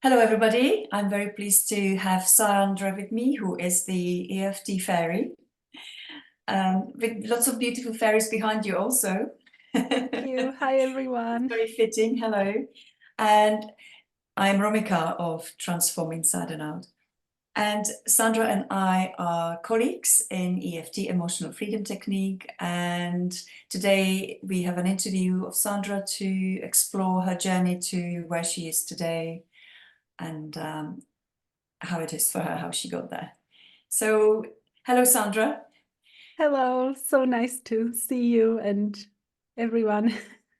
Hello, everybody. I'm very pleased to have Sandra with me, who is the EFT fairy, with lots of beautiful fairies behind you also. Thank you. Hi, everyone. Very fitting. Hello. And I'm Romika of Transform Inside and Out. And Sandra and I are colleagues in EFT, Emotional Freedom Technique. And today we have an interview of Sandra to explore her journey to where she is today and how it is for her, how she got there. So, hello, Sandra. Hello. So nice to see you and everyone.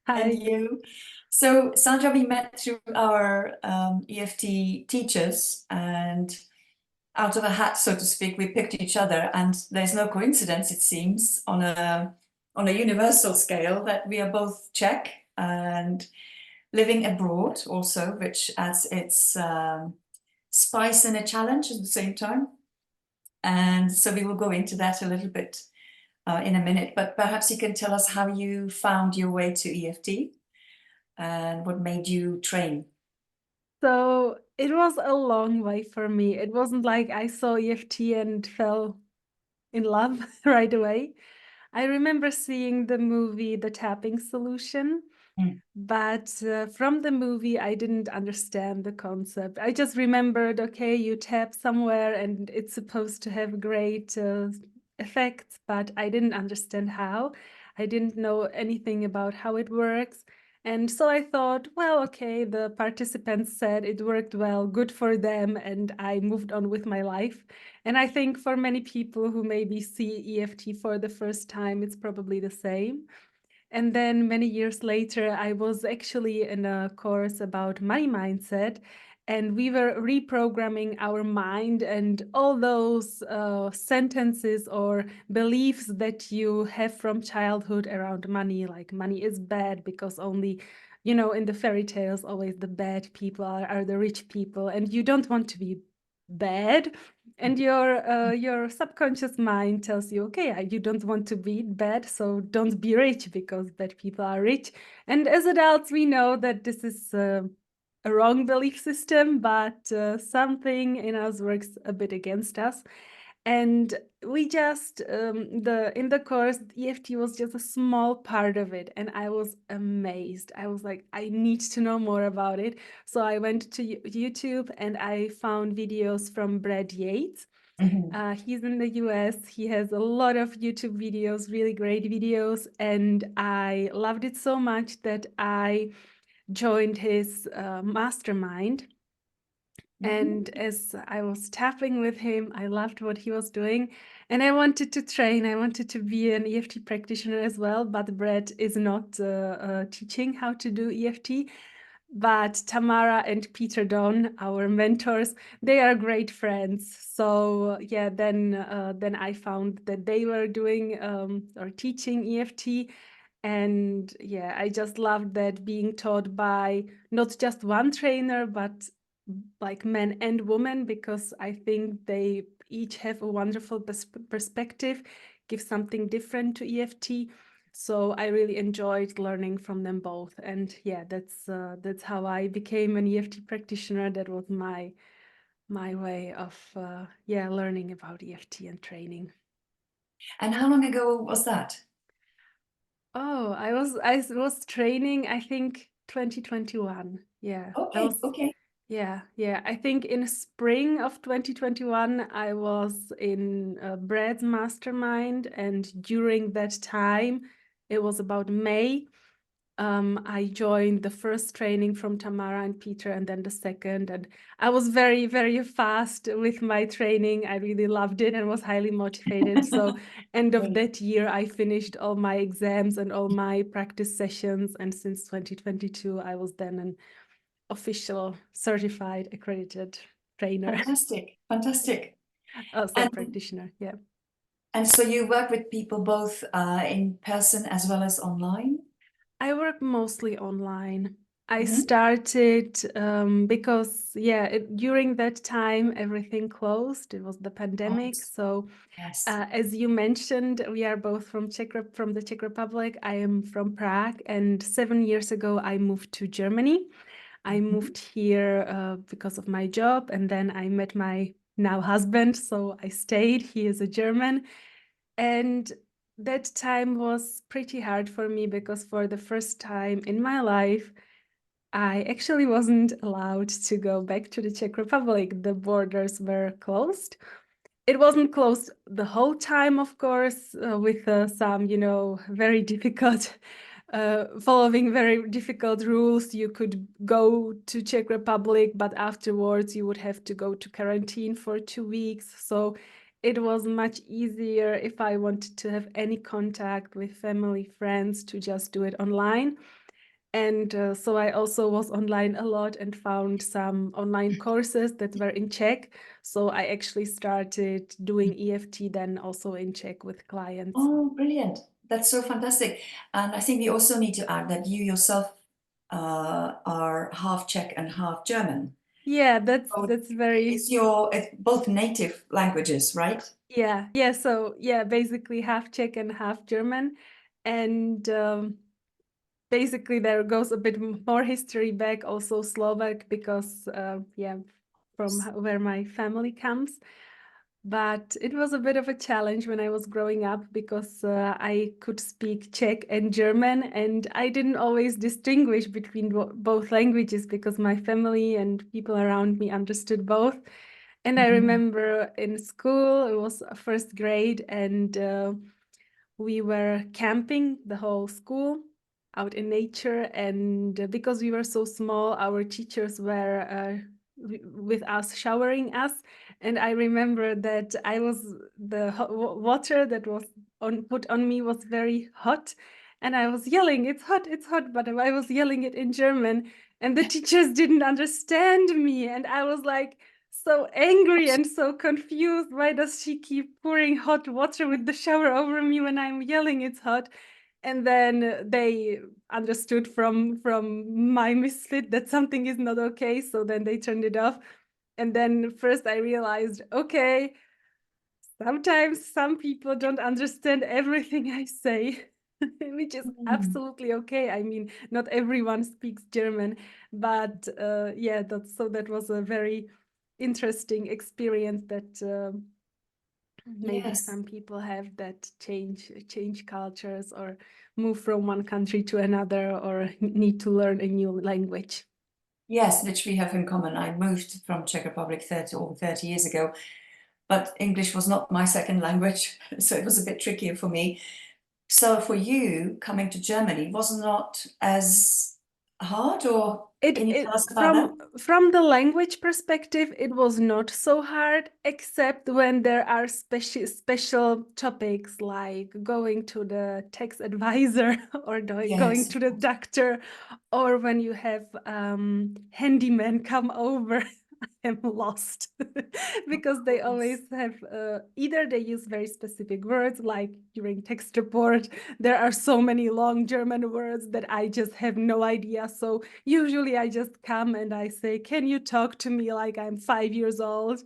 And Hi. you. So, Sandra, we met through our EFT teachers, and out of a hat, so to speak, we picked each other. And there's no coincidence, it seems, on a universal scale, that we are both Czech and living abroad, also, which adds its spice and a challenge at the same time. And so we will go into that a little bit in a minute, but perhaps you can tell us how you found your way to EFT and what made you train. So it was a long way for me. It wasn't like I saw EFT and fell in love right away. I remember seeing the movie The Tapping Solution, Mm. but from the movie, I didn't understand the concept. I just remembered, okay, you tap somewhere and it's supposed to have great effects, but I didn't understand how. I didn't know anything about how it works. And so I thought, well, okay, the participants said it worked well, good for them, and I moved on with my life. And I think for many people who maybe see EFT for the first time, it's probably the same. And then many years later, I was actually in a course about money mindset, and we were reprogramming our mind and all those sentences or beliefs that you have from childhood around money, like money is bad because only, in the fairy tales, always the bad people are the rich people, and you don't want to be bad. And your subconscious mind tells you, okay, you don't want to be bad, so don't be rich because bad people are rich. And as adults, we know that this is a wrong belief system, but something in us works a bit against us. And we just in the course, EFT was just a small part of it, and I was amazed. I was like, I need to know more about it. So I went to YouTube and I found videos from Brad Yates. Mhm. He's in the US. He has a lot of YouTube videos, really great videos, and I loved it so much that I joined his mastermind. And as I was tapping with him, I loved what he was doing. And I wanted to train. I wanted to be an EFT practitioner as well. But Brett is not teaching how to do EFT. But Tamara and Peter Don, our mentors, they are great friends. So yeah, then I found that they were doing or teaching EFT. And yeah, I just loved that, being taught by not just one trainer, but like men and women, because I think they each have a wonderful perspective, give something different to EFT. So I really enjoyed learning from them both. And yeah, that's how I became an EFT practitioner. That was my way of learning about EFT and training. And how long ago was that? Oh, I was training, I think 2021. Yeah. I Okay, was okay. Yeah. I think in spring of 2021, I was in Brad's mastermind, and during that time, it was about May. I joined the first training from Tamara and Peter, and then the second. And I was very, very fast with my training. I really loved it and was highly motivated. So, end of Great. that year, I finished all my exams and all my practice sessions. And since 2022, I was then an official, certified, accredited trainer, Fantastic, fantastic. also And practitioner. Yeah. and so you work with people both in person as well as online? I work mostly online. I Mhm. started because, during that time, everything closed. It was the pandemic. Right. So, Yes. as you mentioned, we are both from from the Czech Republic. I am from Prague, and 7 years ago, I moved to Germany. I moved here because of my job, and then I met my now husband, so I stayed. He is a German, and that time was pretty hard for me because for the first time in my life, I actually wasn't allowed to go back to the Czech Republic. The borders were closed. It wasn't closed the whole time, of course, with some, very difficult, following very difficult rules. You could go to Czech Republic, but afterwards you would have to go to quarantine for 2 weeks. So it was much easier if I wanted to have any contact with family, friends, to just do it online. And so I also was online a lot and found some online courses that were in Czech. So I actually started doing EFT then also in Czech with clients. Oh, brilliant. That's so fantastic. And I think we also need to add that you yourself are half Czech and half German. Yeah, So that's very it's both native languages, right? yeah. So yeah, basically half Czech and half German, and basically there goes a bit more history back, also Slovak, because from where my family comes. But it was a bit of a challenge when I was growing up because I could speak Czech and German, and I didn't always distinguish between both languages because my family and people around me understood both. And I remember in school, it was first grade, and we were camping the whole school out in nature. And because we were so small, our teachers were with us, showering us. And I remember that the water that was put on me was very hot. And I was yelling, it's hot, but I was yelling it in German. And the teachers didn't understand me. And I was like, so angry and so confused. Why does she keep pouring hot water with the shower over me when I'm yelling it's hot? And then they understood from my misfit that something is not okay. So then they turned it off. And then first I realized, okay, sometimes some people don't understand everything I say, which is absolutely okay. I mean, not everyone speaks German, but yeah, that was a very interesting experience that maybe Yes. some people have, that change cultures or move from one country to another or need to learn a new language. Yes, which we have in common. I moved from Czech Republic over 30 years ago, but English was not my second language, so it was a bit trickier for me. So for you, coming to Germany was not as hard, or can you tell us about that? From the language perspective, it was not so hard, except when there are special topics like going to the tax advisor or going Yes. to the doctor, or when you have handyman come over. I am lost because they always have either they use very specific words, like during text report there are so many long German words that I just have no idea. So usually I just come and I say, can you talk to me like I'm 5 years old?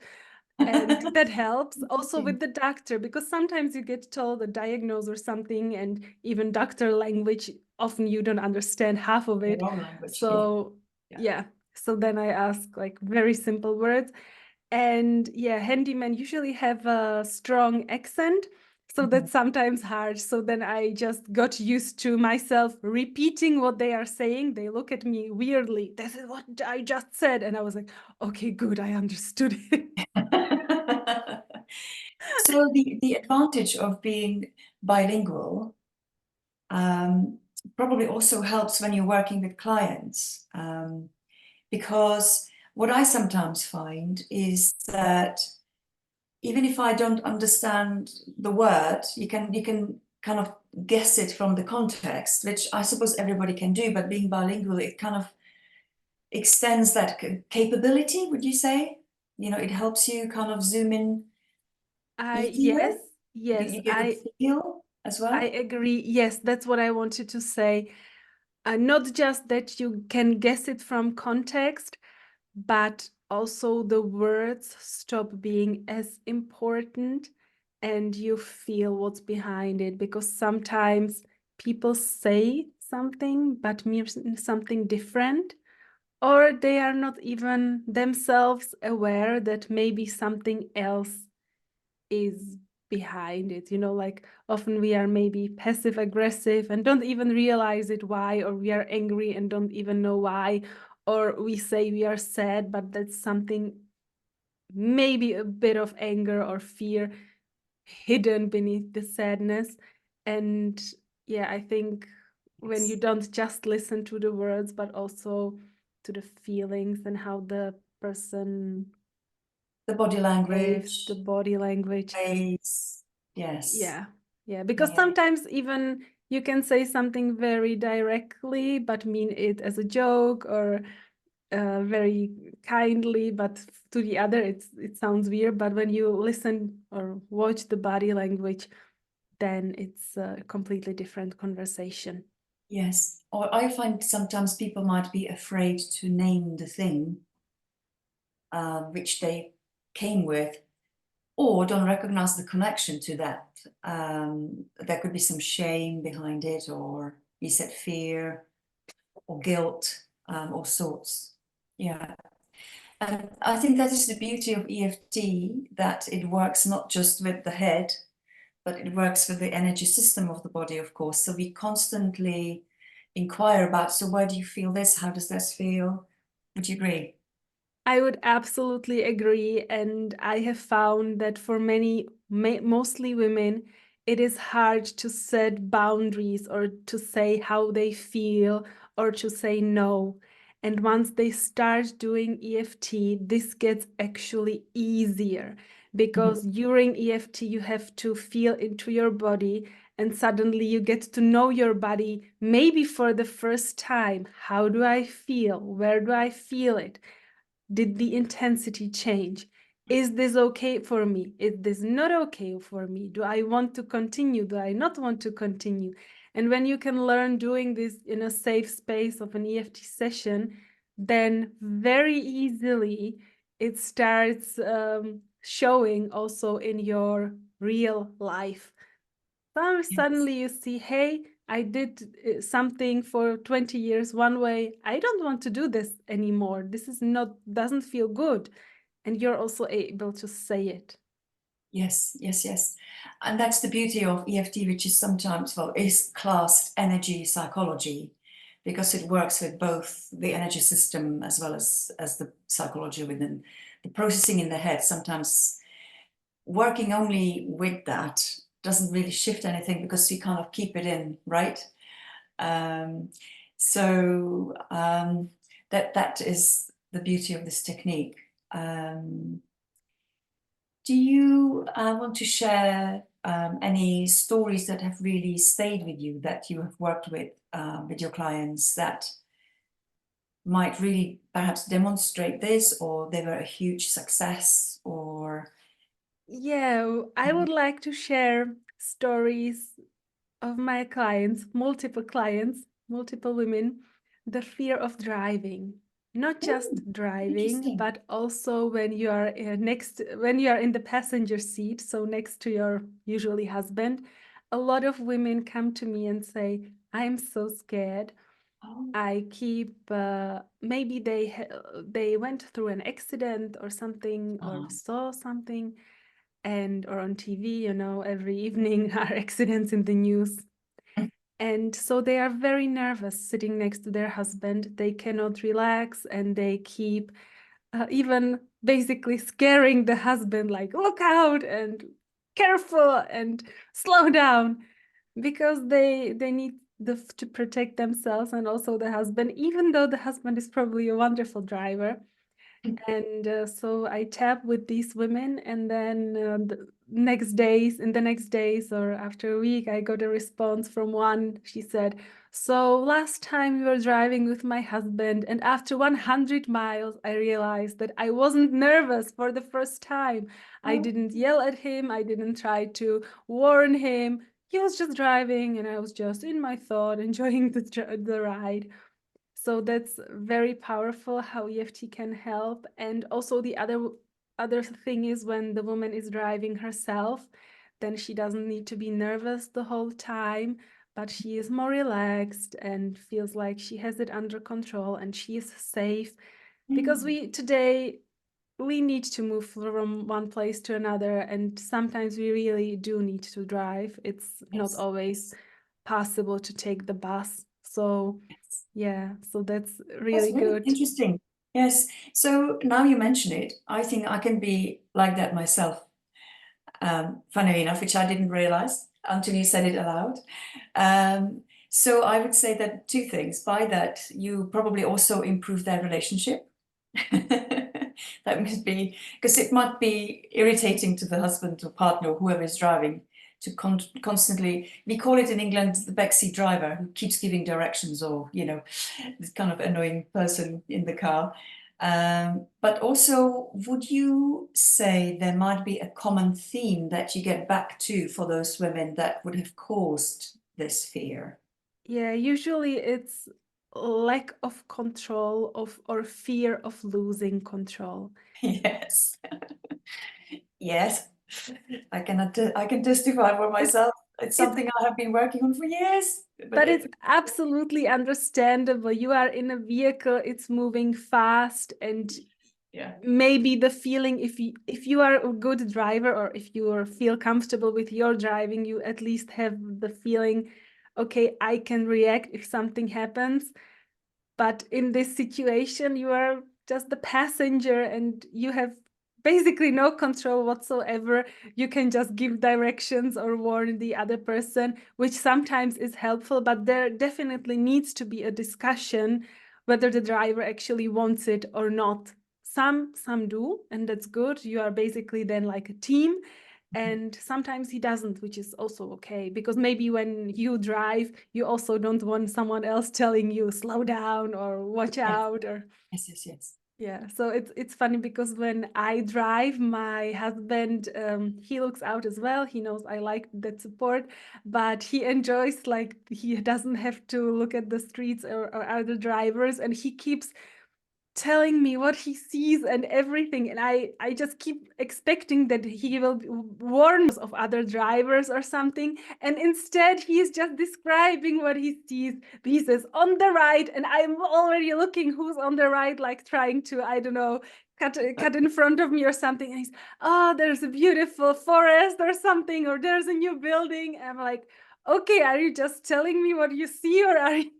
And that helps also with the doctor, because sometimes you get told a diagnosis or something, and even doctor language, often you don't understand half of The it. wrong language. So yeah. So then I ask like very simple words. And yeah, handymen usually have a strong accent. So that's sometimes hard. So then I just got used to myself repeating what they are saying. They look at me weirdly. This is what I just said. And I was like, okay, good, I understood it. So the advantage of being bilingual probably also helps when you're working with clients, because what I sometimes find is that even if I don't understand the word, you can kind of guess it from the context, which I suppose everybody can do, but being bilingual, it kind of extends that capability, would you say? You know, it helps you kind of zoom in easier. Yes, You get a feel as I well. agree. Yes, that's what I wanted to say. Not just that you can guess it from context, but also the words stop being as important and you feel what's behind it, because sometimes people say something but mean something different. or they are not even themselves aware that maybe something else is behind it. Like often we are maybe passive aggressive and don't even realize it why, or we are angry and don't even know why, or we say we are sad, but that's something, maybe a bit of anger or fear hidden beneath the sadness. And yeah, I think when you don't just listen to the words, but also to the feelings and how the person The body behaves, language, the body language. face, yes. Yeah, because sometimes even you can say something very directly, but mean it as a joke, or very kindly, but to the other it sounds weird. But when you listen or watch the body language, then it's a completely different conversation. Yes. Or I find sometimes people might be afraid to name the thing which they came with, or don't recognize the connection to that. There could be some shame behind it, or you said fear or guilt, all sorts. Yeah. And I think that is the beauty of EFT, that it works not just with the head, but it works with the energy system of the body, of course. So we constantly inquire about, so why do you feel this? How does this feel? Would you agree? I would absolutely agree. And I have found that for many, mostly women, it is hard to set boundaries or to say how they feel or to say no. And once they start doing EFT, this gets actually easier, because during EFT, you have to feel into your body, and suddenly you get to know your body, maybe for the first time. How do I feel? Where do I feel it? Did the intensity change? Is this okay for me? Is this not okay for me? Do I want to continue? Do I not want to continue? And when you can learn doing this in a safe space of an EFT session, then very easily it starts showing also in your real life. So suddenly you see, hey, I did something for 20 years one way. I don't want to do this anymore. This is not, doesn't feel good. And you're also able to say it. Yes, yes, yes. And that's the beauty of EFT, which is sometimes, well, is classed energy psychology, because it works with both the energy system as well as the psychology within the processing in the head. Sometimes working only with that doesn't really shift anything, because you kind of keep it in, right? Um, so that is the beauty of this technique. Do you want to share any stories that have really stayed with you, that you have worked with your clients, that might really perhaps demonstrate this, or they were a huge success, or... Yeah, I would like to share stories of my clients, multiple women, the fear of driving. Not just driving, Interesting. but also when you are when you are in the passenger seat, so next to your usually husband. A lot of women come to me and say, "I'm so scared. Oh, I keep maybe they went through an accident or something, or saw something, and or on TV, every evening are accidents in the news." And so they are very nervous sitting next to their husband. They cannot relax, and they keep even basically scaring the husband, like, look out and careful and slow down, because they need to protect themselves and also the husband, even though the husband is probably a wonderful driver. And so I tap with these women, and then in the next days or after a week, I got a response from one. She said, so last time we were driving with my husband, and after 100 miles, I realized that I wasn't nervous for the first time. I didn't yell at him. I didn't try to warn him. He was just driving, and I was just in my thought, enjoying the ride. So that's very powerful how EFT can help. And also the other thing is, when the woman is driving herself, then she doesn't need to be nervous the whole time, but she is more relaxed and feels like she has it under control and she is safe. Because today we need to move from one place to another, and sometimes we really do need to drive. It's not always possible to take the bus. So yeah, so that's really good. Interesting. Yes. So now you mention it, I think I can be like that myself. Funny enough, which I didn't realize until you said it aloud. So I would say that two things. By that, you probably also improve their relationship. That must be, because it might be irritating to the husband or partner or whoever is driving to constantly, we call it in England the backseat driver, who keeps giving directions, or this kind of annoying person in the car. But also, would you say there might be a common theme that you get back to for those women that would have caused this fear? Yeah, usually it's lack of control or fear of losing control. Yes. Yes. I can testify for myself. It's something I have been working on for years. But it's absolutely understandable. You are in a vehicle, it's moving fast, and maybe the feeling, if you are a good driver, or if you feel comfortable with your driving, you at least have the feeling, okay, I can react if something happens. But in this situation, you are just the passenger and you have basically no control whatsoever. You can just give directions or warn the other person, which sometimes is helpful, but there definitely needs to be a discussion whether the driver actually wants it or not. Some do, and that's good. You are basically then like a team. And sometimes he doesn't, which is also okay, because maybe when you drive, you also don't want someone else telling you slow down or watch out. Or yes. Yeah, so it's funny because when I drive, my husband, he looks out as well. He knows I like that support, but he enjoys, like, he doesn't have to look at the streets or other drivers, and he keeps telling me what he sees and everything, and I just keep expecting that he will warn of other drivers or something, and instead he's just describing what he sees. He says on the right, and I'm already looking who's on the right, like trying to, I don't know, cut in front of me or something, and he's, oh, there's a beautiful forest or something, or there's a new building. And I'm like, okay, are you just telling me what you see, or are you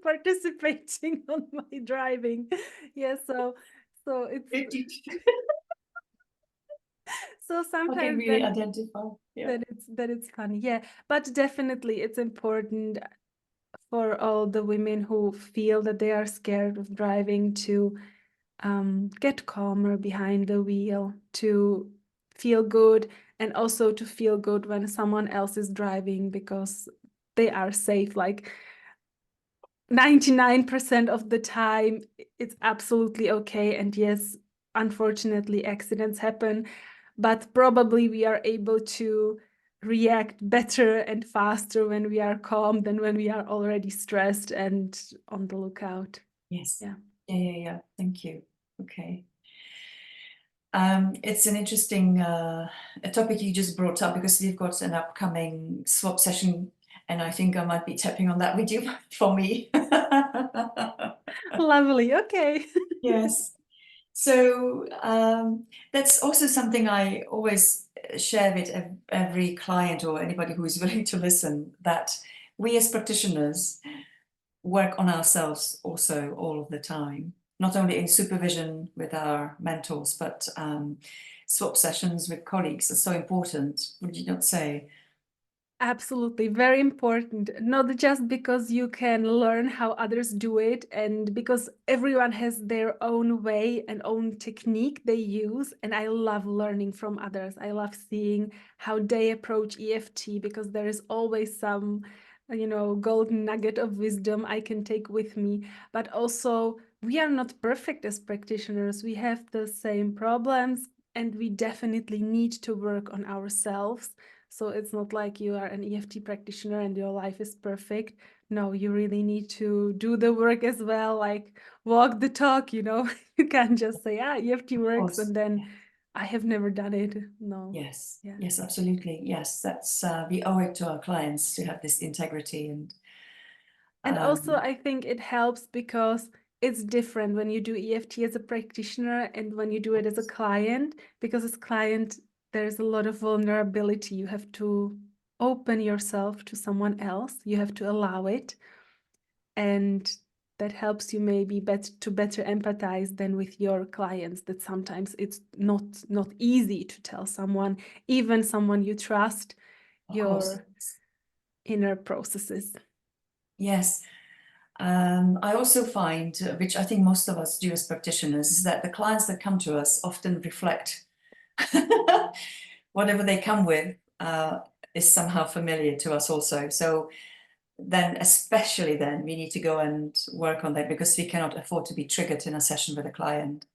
participating on my driving? Yeah, so it's so I sometimes can really identify. Yeah. that it's funny. Yeah, but definitely it's important for all the women who feel that they are scared of driving to get calmer behind the wheel, to feel good, and also to feel good when someone else is driving, because they are safe. Like 99% of the time, it's absolutely okay. And yes, unfortunately, accidents happen, but probably we are able to react better and faster when we are calm than when we are already stressed and on the lookout. Yes. Yeah. Thank you. Okay. It's an interesting a topic you just brought up, because we've got an upcoming swap session, and I think I might be tapping on that with you for me. Lovely. Okay. Yes. So that's also something I always share with every client or anybody who is willing to listen, that we as practitioners work on ourselves also all of the time, not only in supervision with our mentors, but swap sessions with colleagues are so important, would you not say? Absolutely, very important. Not just because you can learn how others do it, and because everyone has their own way and own technique they use. And I love learning from others. I love seeing how they approach EFT, because there is always some, golden nugget of wisdom I can take with me. But also, we are not perfect as practitioners. We have the same problems, and we definitely need to work on ourselves. So it's not like you are an EFT practitioner and your life is perfect. No, you really need to do the work as well, like walk the talk, You can't just say, EFT works, and then I have never done it. No. Yes, Yeah. yes, absolutely. Yes, that's we owe it to our clients to have this integrity and And also, um, I think it helps because it's different when you do EFT as a practitioner and when you do it as a client, because as client, there's a lot of vulnerability. You have to open yourself to someone else. You have to allow it. And that helps you maybe to better empathize than with your clients, that sometimes it's not easy to tell someone, even someone you trust, of course. your inner processes. Yes. I also find, which I think most of us do as practitioners, is that the clients that come to us often reflect whatever they come with is somehow familiar to us also. So then, especially then, we need to go and work on that because we cannot afford to be triggered in a session with a client.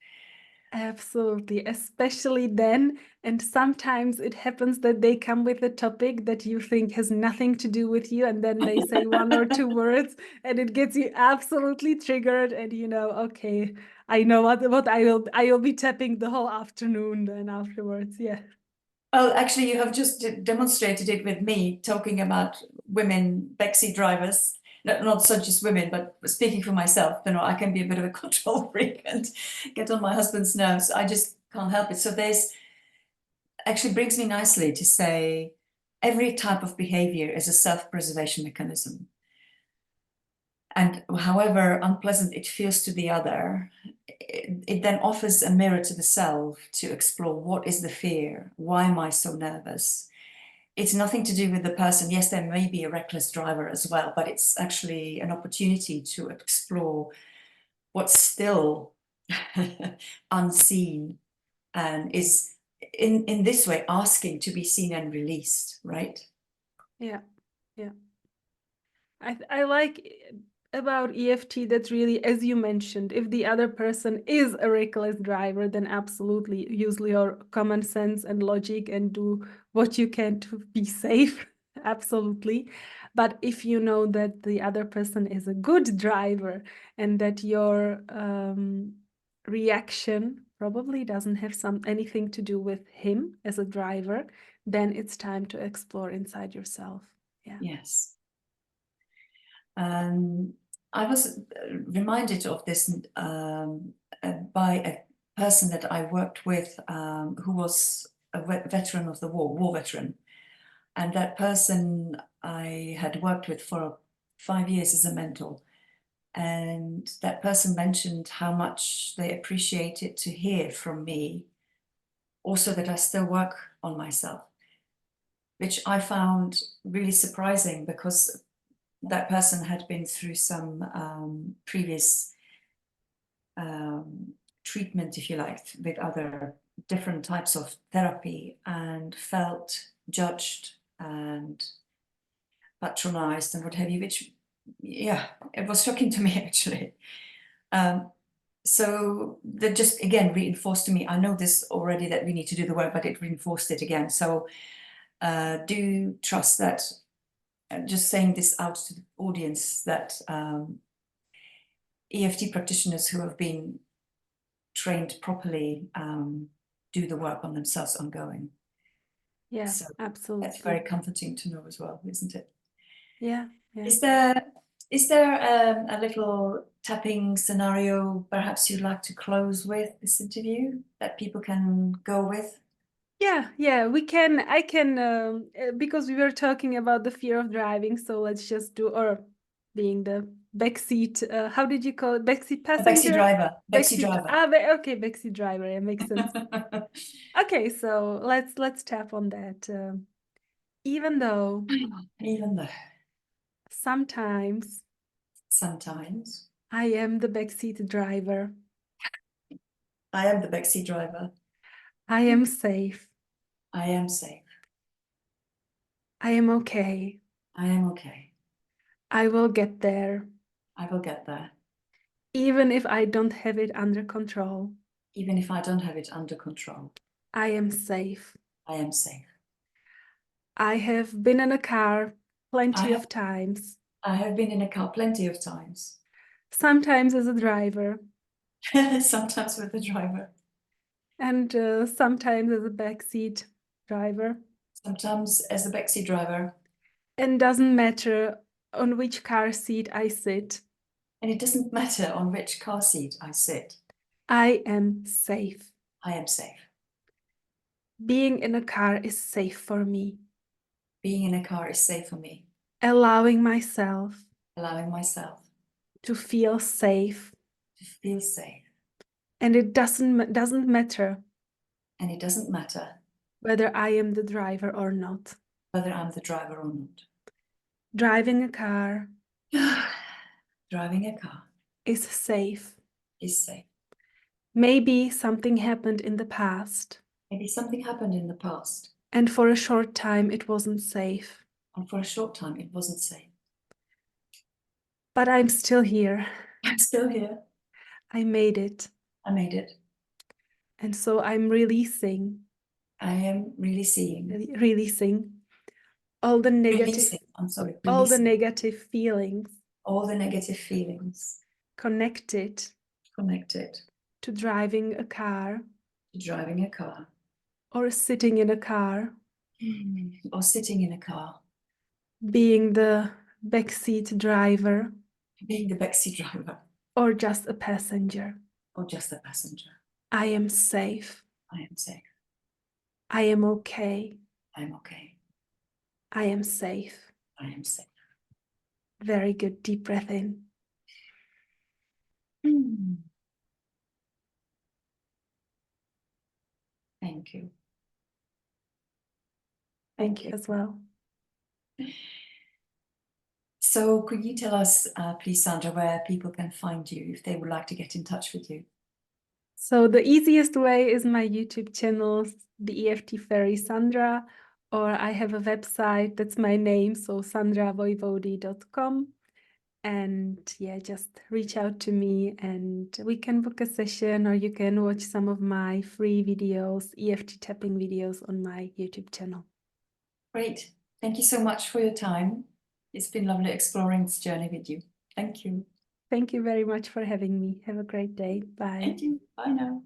Absolutely, especially then. And sometimes it happens that they come with a topic that you think has nothing to do with you, and then they say one or two words, and it gets you absolutely triggered. And you know, okay, I know what I will be tapping the whole afternoon then afterwards. Yeah. Well, actually, you have just demonstrated it with me talking about women backseat drivers. Not so just women, but speaking for myself, you know, I can be a bit of a control freak and get on my husband's nerves. I just can't help it. So there's actually brings me nicely to say every type of behavior is a self-preservation mechanism. And however unpleasant it feels to the other, it then offers a mirror to the self to explore what is the fear? Why am I so nervous? It's nothing to do with the person. Yes, there may be a reckless driver as well, but it's actually an opportunity to explore what's still unseen and is in this way asking to be seen and released, right? Yeah. Yeah. I like about EFT that really, as you mentioned, if the other person is a reckless driver, then absolutely use your common sense and logic and do what you can to be safe. Absolutely. But if you know that the other person is a good driver and that your reaction probably doesn't have anything to do with him as a driver, then it's time to explore inside yourself. Yeah. Yes. I was reminded of this by a person that I worked with who was a veteran of the war veteran. And that person I had worked with for 5 years as a mentor. And that person mentioned how much they appreciated to hear from me, also that I still work on myself, which I found really surprising because that person had been through some previous treatment, if you like, with other different types of therapy and felt judged and patronized and what have you, which, yeah, it was shocking to me actually. So that just again reinforced to me, I know this already that we need to do the work, but it reinforced it again. So do trust that, just saying this out to the audience, that EFT practitioners who have been trained properly do the work on themselves ongoing. Yeah, So that's very absolutely. comforting to know as well, isn't it? Yeah, yeah. Is there a little tapping scenario perhaps you'd like to close with this interview that people can go with? Yeah, we can, I can, because we were talking about the fear of driving, so let's just do, or being the backseat, how did you call it? Backseat A backseat passenger? driver, backseat driver. Okay, backseat driver, yeah, makes sense. Okay, so let's tap on that. Even though Even though sometimes sometimes I am the backseat driver, I am the backseat driver, I am safe, I am safe, I am okay, I am okay, I will get there, I will get there, even if I don't have it under control. even if I don't have it under control, I am safe. I am safe. I have been in a car I plenty have, of times, I have been in a car plenty of times, sometimes as a driver, sometimes with the driver, And sometimes as a backseat driver. Sometimes as the backseat driver. And doesn't matter on which car seat I sit. And it doesn't matter on which car seat I sit. I am safe. I am safe. Being in a car is safe for me. Being in a car is safe for me. Allowing myself Allowing myself to feel safe. to feel safe. And it doesn't matter. And it doesn't matter whether I am the driver or not. whether I'm the driver or not. Driving a car Driving a car is safe. is safe. Maybe something happened in the past. Maybe something happened in the past. And for a short time it wasn't safe. And for a short time it wasn't safe. But I'm still here. I'm still here. I made it. I made it. And so I'm releasing. I am releasing. Releasing all the negative. All the negative feelings. All the negative feelings. Connected to driving a car. To driving a car. Or sitting in a car. Or sitting in a car. Being the backseat driver. Being the backseat driver. Or just a passenger. Or just a passenger. I am safe. I am safe. I am okay. I am okay. I am safe. I am safe. Very good. Deep breath in. Thank you. Thank you as well. So could you tell us, please, Sandra, where people can find you if they would like to get in touch with you? So the easiest way is my YouTube channel, the EFT Fairy Sandra, or I have a website, that's my name, so sandrawoiwode.com. And yeah, just reach out to me and we can book a session, or you can watch some of my free videos, EFT tapping videos on my YouTube channel. Great. Thank you so much for your time. It's been lovely exploring this journey with you. Thank you. Thank you very much for having me. Have a great day. Bye. Thank you. Bye now.